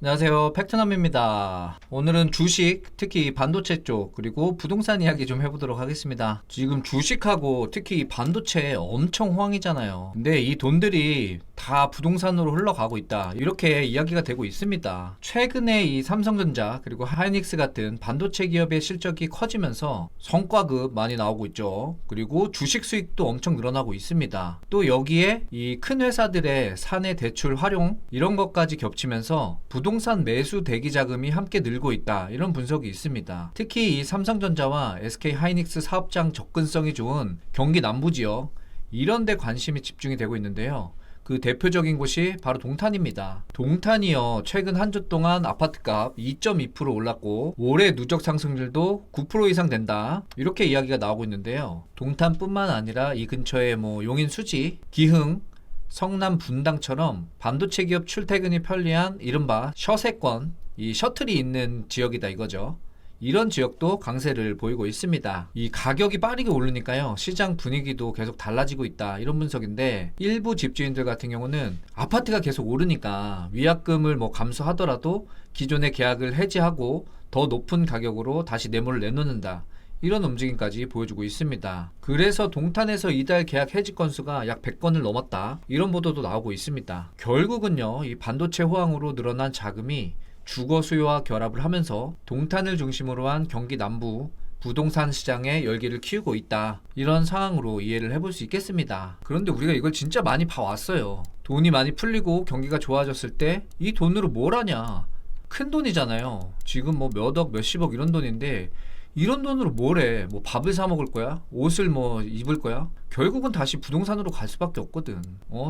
안녕하세요. 팩트남입니다. 오늘은 주식, 특히 반도체 쪽, 그리고 부동산 이야기 좀 해보도록 하겠습니다. 지금 주식하고 특히 반도체 엄청 호황이잖아요. 근데 이 돈들이 다 부동산으로 흘러가고 있다. 이렇게 이야기가 되고 있습니다. 최근에 이 삼성전자, 그리고 하이닉스 같은 반도체 기업의 실적이 커지면서 성과급 많이 나오고 있죠. 그리고 주식 수익도 엄청 늘어나고 있습니다. 또 여기에 이 큰 회사들의 사내 대출 활용, 이런 것까지 겹치면서 부동산 매수 대기 자금이 함께 늘고 있다, 이런 분석이 있습니다. 특히 이 삼성전자와 SK 하이닉스 사업장 접근성이 좋은 경기 남부 지역, 이런 데 관심이 집중이 되고 있는데요. 그 대표적인 곳이 바로 동탄입니다. 동탄이요, 최근 한 주 동안 아파트값 2.2% 올랐고 올해 누적 상승률도 9% 이상 된다, 이렇게 이야기가 나오고 있는데요. 동탄뿐만 아니라 이 근처에 용인 수지, 기흥, 성남 분당처럼 반도체 기업 출퇴근이 편리한 이른바 셔세권, 이 셔틀이 있는 지역이다 이거죠. 이런 지역도 강세를 보이고 있습니다. 이 가격이 빠르게 오르니까요, 시장 분위기도 계속 달라지고 있다, 이런 분석인데, 일부 집주인들 같은 경우는 아파트가 계속 오르니까 위약금을 감수하더라도 기존의 계약을 해지하고 더 높은 가격으로 다시 매물을 내놓는다, 이런 움직임까지 보여주고 있습니다. 그래서 동탄에서 이달 계약 해지 건수가 약 100건을 넘었다, 이런 보도도 나오고 있습니다. 결국은요, 이 반도체 호황으로 늘어난 자금이 주거 수요와 결합을 하면서 동탄을 중심으로 한 경기 남부 부동산 시장의 열기를 키우고 있다, 이런 상황으로 이해를 해볼 수 있겠습니다. 그런데 우리가 이걸 진짜 많이 봐왔어요. 돈이 많이 풀리고 경기가 좋아졌을 때 이 돈으로 뭘 하냐, 큰 돈이잖아요. 지금 몇억 몇십억 이런 돈인데, 이런 돈으로 뭘 해? 밥을 사 먹을 거야? 옷을 입을 거야? 결국은 다시 부동산으로 갈 수밖에 없거든.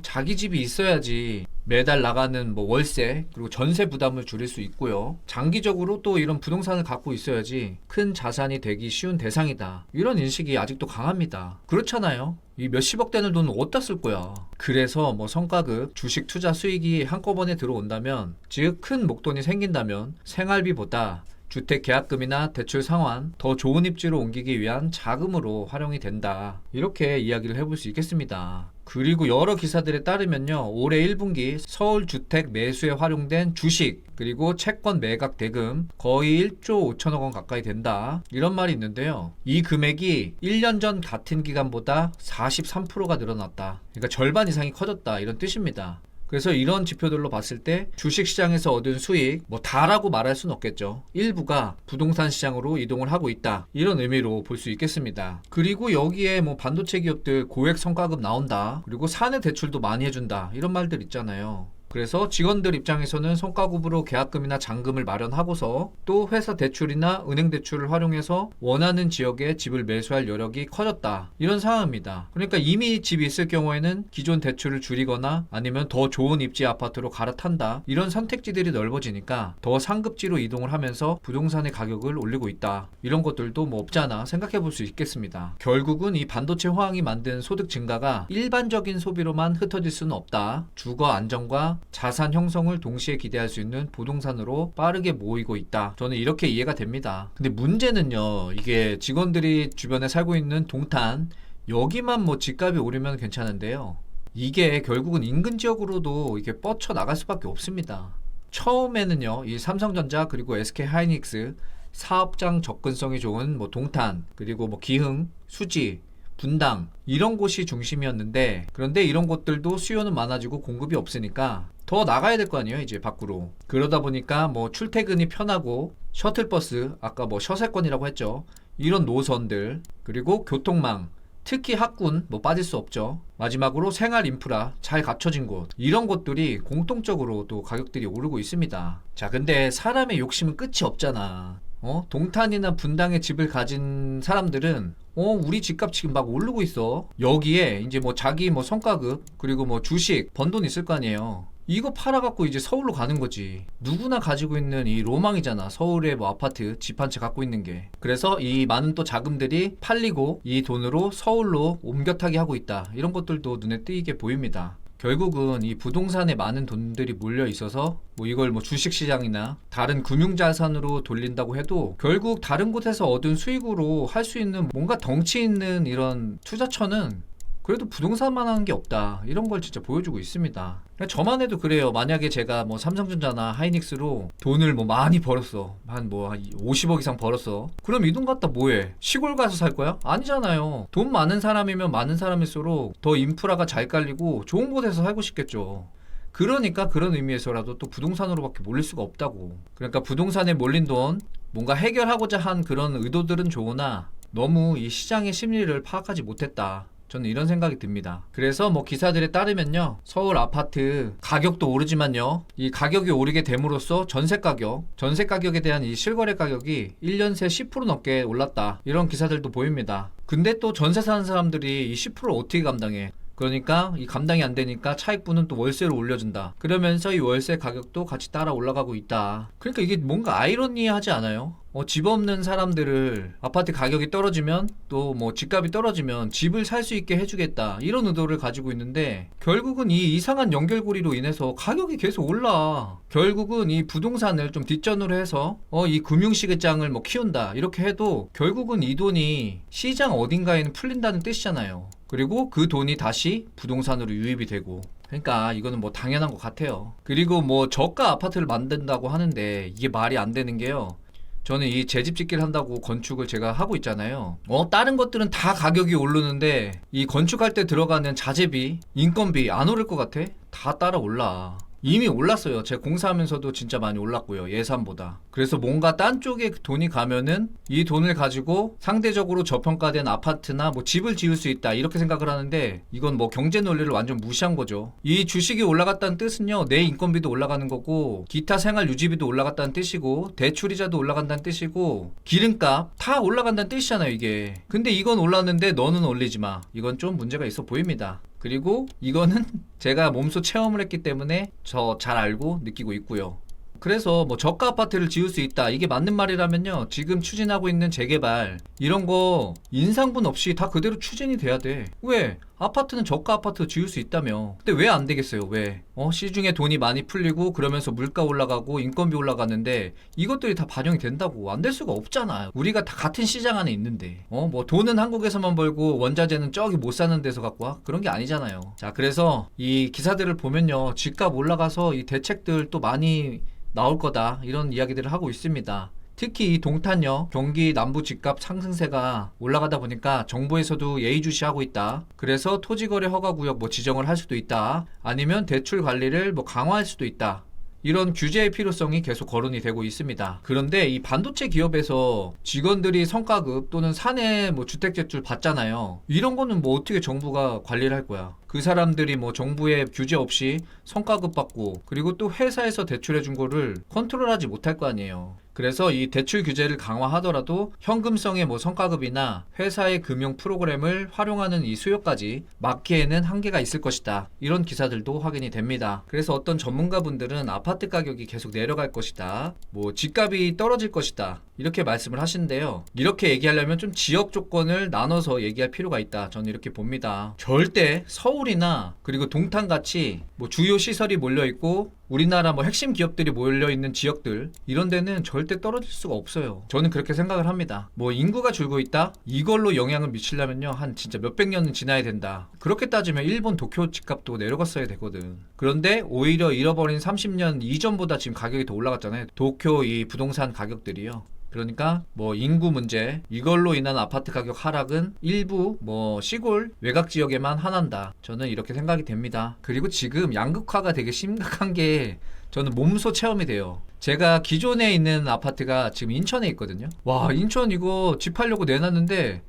자기 집이 있어야지 매달 나가는 월세, 그리고 전세 부담을 줄일 수 있고요. 장기적으로 또 이런 부동산을 갖고 있어야지 큰 자산이 되기 쉬운 대상이다, 이런 인식이 아직도 강합니다. 그렇잖아요. 이 몇십억 되는 돈은 어디다 쓸 거야? 그래서 성과급, 주식 투자 수익이 한꺼번에 들어온다면, 즉 큰 목돈이 생긴다면 생활비보다 주택 계약금이나 대출 상환, 더 좋은 입지로 옮기기 위한 자금으로 활용이 된다, 이렇게 이야기를 해볼 수 있겠습니다. 그리고 여러 기사들에 따르면요, 올해 1분기 서울 주택 매수에 활용된 주식, 그리고 채권 매각 대금 거의 1조 5천억 원 가까이 된다, 이런 말이 있는데요. 이 금액이 1년 전 같은 기간보다 43%가 늘어났다, 그러니까 절반 이상이 커졌다, 이런 뜻입니다. 그래서 이런 지표들로 봤을 때 주식시장에서 얻은 수익, 다라고 말할 수는 없겠죠. 일부가 부동산 시장으로 이동을 하고 있다, 이런 의미로 볼 수 있겠습니다. 그리고 여기에 반도체 기업들 고액 성과급 나온다, 그리고 사내 대출도 많이 해준다, 이런 말들 있잖아요. 그래서 직원들 입장에서는 성과급으로 계약금이나 잔금을 마련하고서 또 회사 대출이나 은행 대출을 활용해서 원하는 지역에 집을 매수할 여력이 커졌다, 이런 상황입니다. 그러니까 이미 집이 있을 경우에는 기존 대출을 줄이거나 아니면 더 좋은 입지 아파트로 갈아탄다, 이런 선택지들이 넓어지니까 더 상급지로 이동을 하면서 부동산의 가격을 올리고 있다, 이런 것들도 없잖아 생각해 볼 수 있겠습니다. 결국은 이 반도체 호황이 만든 소득 증가가 일반적인 소비로만 흩어질 수는 없다. 주거 안정과 자산 형성을 동시에 기대할 수 있는 부동산으로 빠르게 모이고 있다, 저는 이렇게 이해가 됩니다. 근데 문제는요, 이게 직원들이 주변에 살고 있는 동탄, 여기만 집값이 오르면 괜찮은데요, 이게 결국은 인근 지역으로도 이게 뻗쳐 나갈 수밖에 없습니다. 처음에는요, 이 삼성전자 그리고 SK 하이닉스 사업장 접근성이 좋은 동탄, 그리고 기흥, 수지, 분당, 이런 곳이 중심이었는데, 그런데 이런 곳들도 수요는 많아지고 공급이 없으니까 더 나가야 될 거 아니에요, 이제 밖으로. 그러다 보니까 출퇴근이 편하고 셔틀버스, 아까 셔세권이라고 했죠, 이런 노선들, 그리고 교통망, 특히 학군 빠질 수 없죠. 마지막으로 생활 인프라 잘 갖춰진 곳, 이런 곳들이 공통적으로 또 가격들이 오르고 있습니다. 자, 근데 사람의 욕심은 끝이 없잖아. 동탄이나 분당에 집을 가진 사람들은 우리 집값 지금 막 오르고 있어. 여기에 이제 자기 성과급, 그리고 주식 번 돈 있을 거 아니에요. 이거 팔아갖고 이제 서울로 가는 거지. 누구나 가지고 있는 이 로망이잖아, 서울에 아파트 집 한 채 갖고 있는 게. 그래서 이 많은 또 자금들이 팔리고 이 돈으로 서울로 옮겨 타기 하고 있다, 이런 것들도 눈에 띄게 보입니다. 결국은 이 부동산에 많은 돈들이 몰려 있어서 이걸 주식시장이나 다른 금융자산으로 돌린다고 해도 결국 다른 곳에서 얻은 수익으로 할 수 있는 뭔가 덩치 있는 이런 투자처는 그래도 부동산만 하는 게 없다. 이런 걸 진짜 보여주고 있습니다. 그러니까 저만 해도 그래요. 만약에 제가 뭐 삼성전자나 하이닉스로 돈을 뭐 많이 벌었어. 한 50억 이상 벌었어. 그럼 이 돈 갖다 뭐해? 시골 가서 살 거야? 아니잖아요. 돈 많은 사람이면 많은 사람일수록 더 인프라가 잘 깔리고 좋은 곳에서 살고 싶겠죠. 그러니까 그런 의미에서라도 또 부동산으로밖에 몰릴 수가 없다고. 그러니까 부동산에 몰린 돈 뭔가 해결하고자 한 그런 의도들은 좋으나 너무 이 시장의 심리를 파악하지 못했다. 저는 이런 생각이 듭니다. 그래서 뭐 기사들에 따르면요, 서울 아파트 가격도 오르지만요, 이 가격이 오르게 됨으로써 전세 가격에 대한 이 실거래 가격이 1년 새 10% 넘게 올랐다. 이런 기사들도 보입니다. 근데 또 전세 사는 사람들이 이 10%를 어떻게 감당해? 그러니까 이 감당이 안 되니까 차익분은 또 월세를 올려준다. 그러면서 이 월세 가격도 같이 따라 올라가고 있다. 그러니까 이게 뭔가 아이러니하지 않아요? 집 없는 사람들을 아파트 가격이 떨어지면 또 뭐 집값이 떨어지면 집을 살 수 있게 해주겠다. 이런 의도를 가지고 있는데 결국은 이 이상한 연결고리로 인해서 가격이 계속 올라. 결국은 이 부동산을 좀 뒷전으로 해서 이 금융시장을 뭐 키운다. 이렇게 해도 결국은 이 돈이 시장 어딘가에는 풀린다는 뜻이잖아요. 그리고 그 돈이 다시 부동산으로 유입이 되고, 그러니까 이거는 뭐 당연한 것 같아요. 그리고 뭐 저가 아파트를 만든다고 하는데 이게 말이 안 되는 게요, 저는 이 재집짓기를 한다고 건축을 제가 하고 있잖아요. 다른 것들은 다 가격이 오르는데 이 건축할 때 들어가는 자재비, 인건비 안 오를 것 같아? 다 따라 올라. 이미 올랐어요. 제가 공사하면서도 진짜 많이 올랐고요, 예산보다. 그래서 뭔가 딴 쪽에 돈이 가면은 이 돈을 가지고 상대적으로 저평가된 아파트나 뭐 집을 지을 수 있다, 이렇게 생각을 하는데 이건 뭐 경제 논리를 완전 무시한 거죠. 이 주식이 올라갔다는 뜻은요, 내 인건비도 올라가는 거고 기타 생활 유지비도 올라갔다는 뜻이고 대출이자도 올라간다는 뜻이고 기름값 다 올라간다는 뜻이잖아요, 이게. 근데 이건 올랐는데 너는 올리지 마. 이건 좀 문제가 있어 보입니다. 그리고 이거는 제가 몸소 체험을 했기 때문에 저 잘 알고 느끼고 있고요. 그래서 뭐 저가 아파트를 지을 수 있다, 이게 맞는 말이라면요, 지금 추진하고 있는 재개발 이런 거 인상분 없이 다 그대로 추진이 돼야 돼. 왜? 아파트는 저가 아파트 지을 수 있다며. 근데 왜 안 되겠어요? 왜? 시중에 돈이 많이 풀리고 그러면서 물가 올라가고 인건비 올라가는데 이것들이 다 반영이 된다고. 안 될 수가 없잖아. 우리가 다 같은 시장 안에 있는데 뭐 돈은 한국에서만 벌고 원자재는 저기 못 사는 데서 갖고 와? 그런 게 아니잖아요. 자, 그래서 이 기사들을 보면요, 집값 올라가서 이 대책들 또 많이 나올 거다, 이런 이야기들을 하고 있습니다. 특히 이 동탄역 경기 남부 집값 상승세가 올라가다 보니까 정부에서도 예의주시하고 있다. 그래서 토지거래 허가구역 뭐 지정을 할 수도 있다. 아니면 대출 관리를 뭐 강화할 수도 있다. 이런 규제의 필요성이 계속 거론이 되고 있습니다. 그런데 이 반도체 기업에서 직원들이 성과급 또는 사내 뭐 주택대출 받잖아요. 이런 거는 뭐 어떻게 정부가 관리를 할 거야? 그 사람들이 뭐 정부의 규제 없이 성과급 받고 그리고 또 회사에서 대출해 준 거를 컨트롤하지 못할 거 아니에요. 그래서 이 대출 규제를 강화하더라도 현금성의 뭐 성과급이나 회사의 금융 프로그램을 활용하는 이 수요까지 막기에는 한계가 있을 것이다. 이런 기사들도 확인이 됩니다. 그래서 어떤 전문가분들은 아파트 가격이 계속 내려갈 것이다, 뭐 집값이 떨어질 것이다, 이렇게 말씀을 하시는데요. 이렇게 얘기하려면 좀 지역 조건을 나눠서 얘기할 필요가 있다, 저는 이렇게 봅니다. 절대 서울이나 그리고 동탄같이 뭐 주요 시설이 몰려있고 우리나라 뭐 핵심 기업들이 몰려있는 지역들, 이런 데는 절대 떨어질 수가 없어요. 저는 그렇게 생각을 합니다. 뭐 인구가 줄고 있다? 이걸로 영향을 미치려면요, 한 진짜 몇백 년은 지나야 된다. 그렇게 따지면 일본 도쿄 집값도 내려갔어야 되거든. 그런데 오히려 잃어버린 30년 이전보다 지금 가격이 더 올라갔잖아요, 도쿄 이 부동산 가격들이요. 그러니까 뭐 인구 문제, 이걸로 인한 아파트 가격 하락은 일부 뭐 시골 외곽 지역에만 한한다, 저는 이렇게 생각이 됩니다. 그리고 지금 양극화가 되게 심각한 게 저는 몸소 체험이 돼요. 제가 기존에 있는 아파트가 지금 인천에 있거든요. 와, 인천 이거 집 팔려고 내놨는데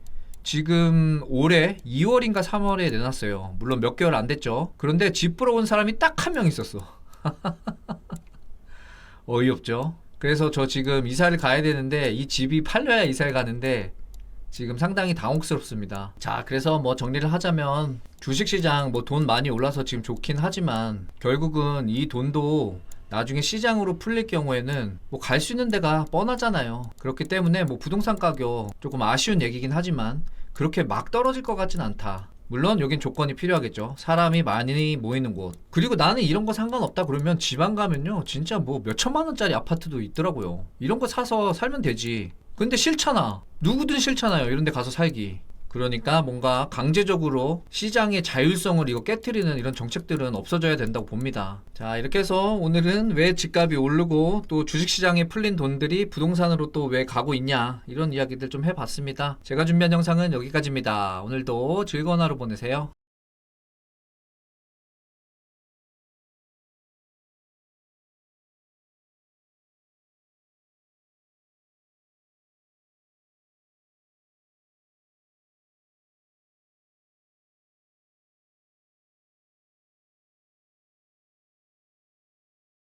지금 올해 2월인가 3월에 내놨어요. 물론 몇 개월 안 됐죠. 그런데 집 보러 온 사람이 딱 한 명 있었어. 어이없죠. 그래서 저 지금 이사를 가야 되는데 이 집이 팔려야 이사를 가는데 지금 상당히 당혹스럽습니다. 자, 그래서 뭐 정리를 하자면 주식시장 뭐 돈 많이 올라서 지금 좋긴 하지만 결국은 이 돈도 나중에 시장으로 풀릴 경우에는 뭐 갈 수 있는 데가 뻔하잖아요. 그렇기 때문에 뭐 부동산 가격 조금 아쉬운 얘기긴 하지만 그렇게 막 떨어질 것 같진 않다. 물론 여긴 조건이 필요하겠죠. 사람이 많이 모이는 곳. 그리고 나는 이런 거 상관없다 그러면 지방 가면요, 진짜 뭐 몇천만 원짜리 아파트도 있더라고요. 이런 거 사서 살면 되지. 근데 싫잖아. 누구든 싫잖아요, 이런 데 가서 살기. 그러니까 뭔가 강제적으로 시장의 자율성을 이거 깨트리는 이런 정책들은 없어져야 된다고 봅니다. 자, 이렇게 해서 오늘은 왜 집값이 오르고 또 주식시장에 풀린 돈들이 부동산으로 또 왜 가고 있냐, 이런 이야기들 좀 해봤습니다. 제가 준비한 영상은 여기까지입니다. 오늘도 즐거운 하루 보내세요.